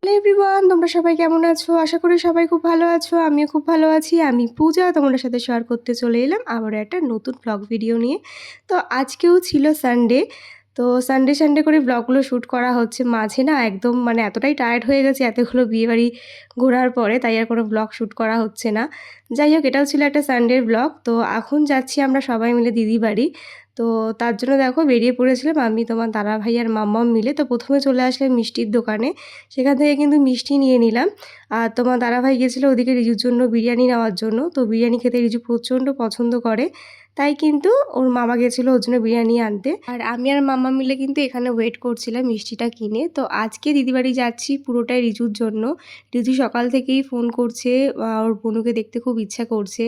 Hello everyone, তোমরা সবাই কেমন আছো? আশা করি সবাই খুব ভালো আছো। আমিও খুব ভালো আছি। আমি পূজা, তোমাদের সাথে শেয়ার করতে চলে এলাম আবারও একটা নতুন ব্লগ ভিডিও নিয়ে। তো আজকেও ছিল সানডে। তো সানডে করে ব্লগগুলো শ্যুট করা হচ্ছে। মাঝে না একদম মানে এতটাই টায়ার্ড হয়ে গেছি এতগুলো বিয়েবাড়ি ঘোরার পরে, তাই আর কোনো ব্লগ শ্যুট করা হচ্ছে না। যাই হোক, এটাও ছিল একটা সানডের ব্লগ। তো এখন যাচ্ছি আমরা সবাই মিলে দিদির বাড়ি। তো তার জন্য দেখো বেরিয়ে পড়েছিলাম আমি, তোমার দাদাভাই আর মাম্মাম মিলে। তো প্রথমে চলে আসলাম মিষ্টির দোকানে। সেখান থেকে কিন্তু মিষ্টি নিয়ে নিলাম। আর তোমার দাদাভাই গেছিলো ওদিকে রিজুর জন্য বিরিয়ানি নেওয়ার জন্য। তো বিরিয়ানি খেতে রিজু প্রচণ্ড পছন্দ করে, তাই কিন্তু ওর মামা গেছিলো ওর জন্য বিরিয়ানি আনতে। আর আমি আর মাম্মা মিলে কিন্তু এখানে ওয়েট করছিলাম মিষ্টিটা কিনে। তো আজকে দিদি বাড়ি যাচ্ছি পুরোটাই রিজুর জন্য। রিজু সকাল থেকেই ফোন করছে, ওর বোনুকে দেখতে খুব ইচ্ছা করছে।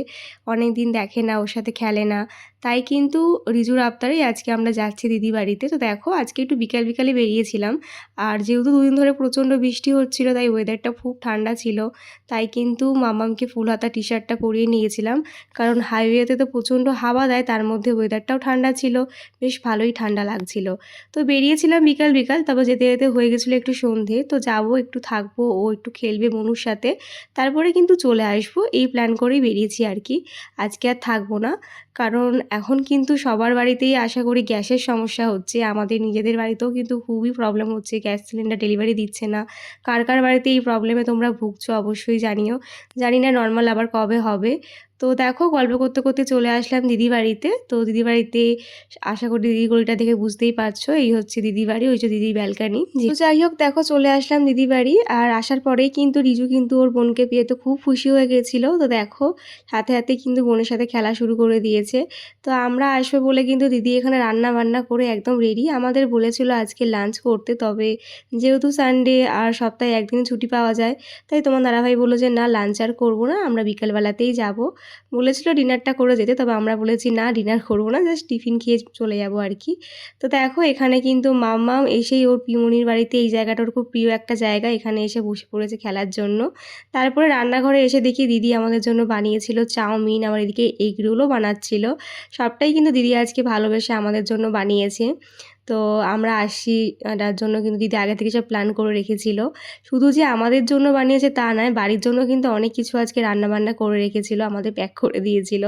অনেক দিন দেখে না, ওর সাথে খেলে না। তাই কিন্তু রিজুর আবদারেই আজকে আমরা যাচ্ছি দিদি বাড়িতে। তো দেখো আজকে একটু বিকালে বেরিয়েছিলাম। আর যেহেতু দুদিন ধরে প্রচণ্ড বৃষ্টি হচ্ছিল, তাই ওয়েদারটা খুব ঠান্ডা ছিল। তাই কিন্তু মামামকে ফুল হাতা টি শার্টটা পরিয়ে নিয়েছিলাম, কারণ হাইওয়েতে তো প্রচণ্ড হাওয়া দেয়, তার মধ্যে ওয়েদারটাও ঠান্ডা ছিল, বেশ ভালোই ঠান্ডা লাগছিল। তো বেরিয়েছিলাম বিকাল, তবে যেতে যেতে হয়ে গেছিলো একটু সন্ধে। তো যাবো, একটু থাকবো, ও একটু খেলবে মনুর সাথে, তারপরে কিন্তু চলে আসবো, এই প্ল্যান করেই বেরিয়েছি আর কি। আজকে আর থাকবো না, কারণ এখন কিন্তু সবার বাড়িতেই আশা করি গ্যাসের সমস্যা হচ্ছে। আমাদের নিজেদের বাড়িতেও কিন্তু খুবই প্রবলেম হচ্ছে, গ্যাস সিলিন্ডার ডেলিভারি দিচ্ছে না। কার বাড়িতে এই প্রবলেমে তোমরা ভুগছো অবশ্যই জানিও। জানি না নর্মাল আবার কবে হবে। তো দেখো গল্প করতে করতে চলে আসলাম দিদি বাড়িতে। তো দিদি বাড়িতে আশা করি দিদির গলিটা দেখে বুঝতেই পারছো, এই হচ্ছে দিদি বাড়ি, ওই যে দিদির ব্যালকানি। তো যাই হোক দেখো চলে আসলাম দিদি বাড়ি। আর আসার পরেই কিন্তু রিজু কিন্তু ওর বোনকে পেয়ে তো খুব খুশি হয়ে গেছিলো। তো দেখো হাতে কিন্তু বোনের সাথে খেলা শুরু করে দিয়েছে। তো আমরা আসবো বলে কিন্তু দিদি এখানে রান্না বান্না করে একদম রেডি। আমাদের বলেছিল আজকে লাঞ্চ করতে, তবে যেহেতু সানডে আর সপ্তাহে একদিন ছুটি পাওয়া যায়, তাই তোমার দাদাভাই বললো যে না, লাঞ্চ আর করবো না, আমরা বিকেলবেলাতেই যাব। বলেছিল ডিনারটা করে যেতে, তবে আমরা বলেছি না, ডিনার করবো না, জাস্ট টিফিন খেয়ে চলে যাবো আর কি। তো দেখো এখানে কিন্তু মাম্মাম এসেই ওর পিমনির বাড়িতে, এই জায়গাটা ওর খুব প্রিয় একটা জায়গা, এখানে এসে বসে পড়েছে খেলার জন্য। তারপরে রান্নাঘরে এসে দেখি দিদি আমাদের জন্য বানিয়েছিল চাউমিন, আবার এদিকে এগ রোলও বানাচ্ছিল। সবটাই কিন্তু দিদি আজকে ভালোবেসে আমাদের জন্য বানিয়েছে। তো আমরা আসি, তার জন্য কিন্তু দিদি আগে থেকে সব প্ল্যান করে রেখেছিল। শুধু যে আমাদের জন্য বানিয়েছে তা নয়, বাড়ির জন্য কিন্তু অনেক কিছু আজকে রান্নাবান্না করে রেখেছিল, আমাদের প্যাক করে দিয়েছিল।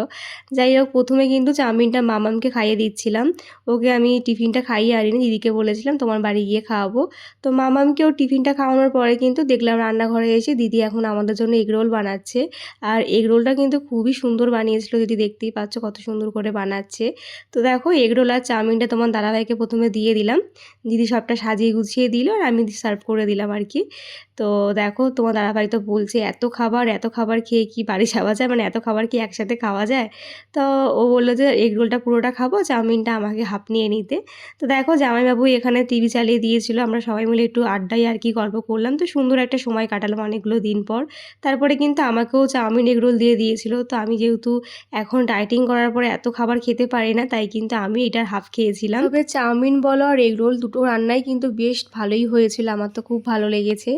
যাই হোক প্রথমে কিন্তু চাউমিনটা মামামকে খাইয়ে দিচ্ছিলাম। ওকে আমি টিফিনটা খাইয়ে আনিনি, দিদিকে বলেছিলাম তোমার বাড়ি গিয়ে খাওয়াবো। তো মামামকেও টিফিনটা খাওয়ানোর পরে কিন্তু দেখলাম রান্নাঘরে এসে দিদি এখন আমাদের জন্য এগ রোল বানাচ্ছে। আর এগ রোলটা কিন্তু খুবই সুন্দর বানিয়েছিল, দিদি দেখতেই পাচ্ছ কত সুন্দর করে বানাচ্ছে। তো দেখো এগ রোল আর চাউমিনটা তোমার দাদাভাইকে প্রথমে দিয়ে দিলাম। দিদি সবটা সাজিয়ে গুছিয়ে দিল, আর আমি সার্ভ করে দিলাম আর কি। তো দেখো তোমার দাদাভাই তো বলছে এত খাবার খেয়ে কি বাড়ি যাওয়া যায়, মানে এত খাবার কি একসাথে খাওয়া যায়। তো ও বললো যে এগ রোলটা পুরোটা খাবো, চাউমিনটা আমাকে হাফ নিয়ে নিতে। তো দেখো জামাইবাবু এখানে টিভি চালিয়ে দিয়েছিল, আমরা সবাই মিলে একটু আড্ডায় আর কি গল্প করলাম। তো সুন্দর একটা সময় কাটালাম অনেকগুলো দিন পর। তারপরে কিন্তু আমাকেও চাউমিন এগ রোল দিয়ে দিয়েছিল। তো আমি যেহেতু এখন ডায়েটিং করার পরে এত খাবার খেতে পারি না, তাই কিন্তু আমি এটার হাফ খেয়েছিলাম। তবে চাউমিন বলো আর এগ রোল দুটো রান্নাই কিন্তু বেশ ভালোই হয়েছিল, আমার তো খুব ভালো লেগেছে।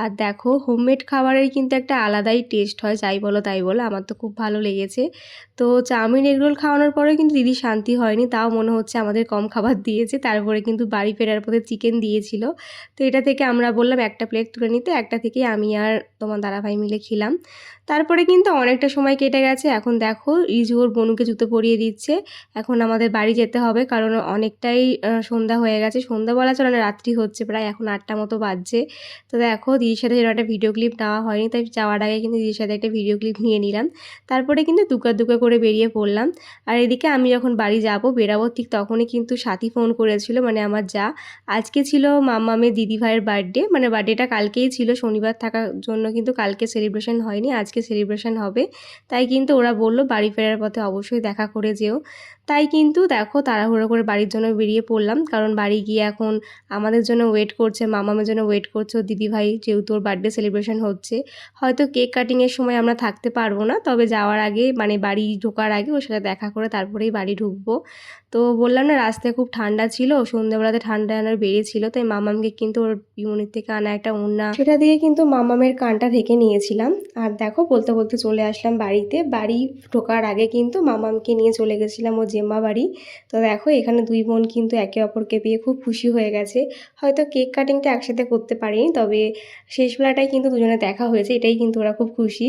আর দেখো হোমমেড খাবারের কিন্তু একটা আলাদাই টেস্ট হয়, যাই বলো তাই বলো, আমার তো খুব ভালো লেগেছে। তো চাউমিন এগ রোল খাওয়ানোর পরে কিন্তু দিদি শান্তি হয়নি, তাও মনে হচ্ছে আমাদের কম খাবার দিয়েছে। তারপরে কিন্তু বাড়ি ফেরার পথে চিকেন দিয়েছিল। তো এটা থেকে আমরা বললাম একটা প্লেট তুলে নিতে, একটা থেকে আমি আর তোমার দাদাভাই মিলে খেলাম। তারপরে কিন্তু অনেকটা সময় কেটে গেছে, এখন দেখো রিজু ওর বোনুকে জুতো পরিয়ে দিচ্ছে। এখন আমাদের বাড়ি যেতে হবে, কারণ অনেকটাই সন্ধ্যা হয়ে গেছে, সন্ধ্যা বলা চলে না, রাত্রি হচ্ছে প্রায়, এখন 8টা মতো বাজছে। তো দেখো দিদির সাথে যেন একটা ভিডিও ক্লিপ নেওয়া হয়নি, তাই যাওয়ার আগে কিন্তু দিদির সাথে একটা ভিডিও ক্লিপ নিয়ে নিলাম। তারপরে কিন্তু দুকা করে বেরিয়ে পড়লাম। আর এদিকে আমি যখন বাড়ি বেরাবো ঠিক তখনই কিন্তু সাথী ফোন করেছিল, মানে আমার যা। আজকে ছিল মাম্মামের দিদিভাইয়ের বার্থডে, মানে বার্থডেটা কালকেই ছিল, শনিবার থাকার জন্য কিন্তু কালকে সেলিব্রেশন হয়নি, আজকে সেলিব্রেশন হবে। তাই কিন্তু ওরা বললো বাড়ি ফেরার পথে অবশ্যই দেখা করে যেও। তাই কিন্তু দেখো তাড়াহুড়ো করে বাড়ির জন্য বেরিয়ে পড়লাম, কারণ বাড়ি গিয়ে এখন আমাদের জন্য ওয়েট করছে, মামামের জন্য ওয়েট করছে ওর দিদিভাই, যেহেতু ওর বার্থডে সেলিব্রেশন হচ্ছে। হয়তো কেক কাটিংয়ের সময় আমরা থাকতে পারবো না, তবে যাওয়ার আগে মানে বাড়ি ঢোকার আগে ওর সাথে দেখা করে তারপরেই বাড়ি ঢুকবো। তো বললাম না রাস্তায় খুব ঠান্ডা ছিল, সন্ধ্যেবেলাতে ঠান্ডা আনার বেরিয়েছিল, তাই মামামকে কিন্তু ওর পিউনির থেকে আনা একটা ওড়না সেটা দিয়ে কিন্তু মামামের কানটা ঢেকে নিয়েছিলাম। আর দেখো বলতে বলতে চলে আসলাম বাড়িতে। বাড়ি ঢোকার আগে কিন্তু মামামকে নিয়ে চলে গেছিলাম ও জেম্মা বাড়ি। তো দেখো এখানে দুই বোন কিন্তু একে অপরকে পেয়ে খুব খুশি হয়ে গেছে। হয়তো কেক কাটিংটা একসাথে করতে পারিনি, তবে শেষবেলাটাই কিন্তু দুজনে দেখা হয়েছে, এটাই কিন্তু ওরা খুব খুশি।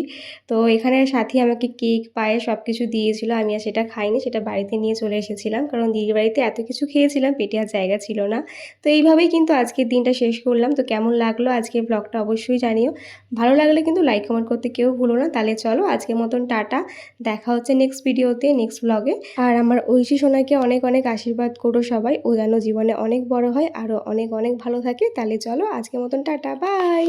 তো এখানে সাথী আমাকে কেক পায়ে সব কিছু দিয়েছিল, আমি আর সেটা খাইনি, সেটা বাড়িতে নিয়ে চলে এসেছিলাম, কারণ দিদির বাড়িতে এত কিছু খেয়েছিলাম পেটে আর জায়গা ছিল না। তো এইভাবেই কিন্তু আজকের দিনটা শেষ করলাম। তো কেমন লাগলো আজকের ব্লগটা অবশ্যই জানিও। ভালো লাগলে কিন্তু লাইক কমেন্ট করতে কেউ ভুলো না। তাহলে চলো আজকের মতন টাটা, দেখা হচ্ছে নেক্সট ভিডিওতে, নেক্সট ব্লগে। আর আমার ঐশী সোনাকে অনেক অনেক আশীর্বাদ করো সবাই, ও যেন জীবনে অনেক বড় হয়, আরও অনেক অনেক ভালো থাকে। তাহলে চলো আজকের মতন টাটা, বাই।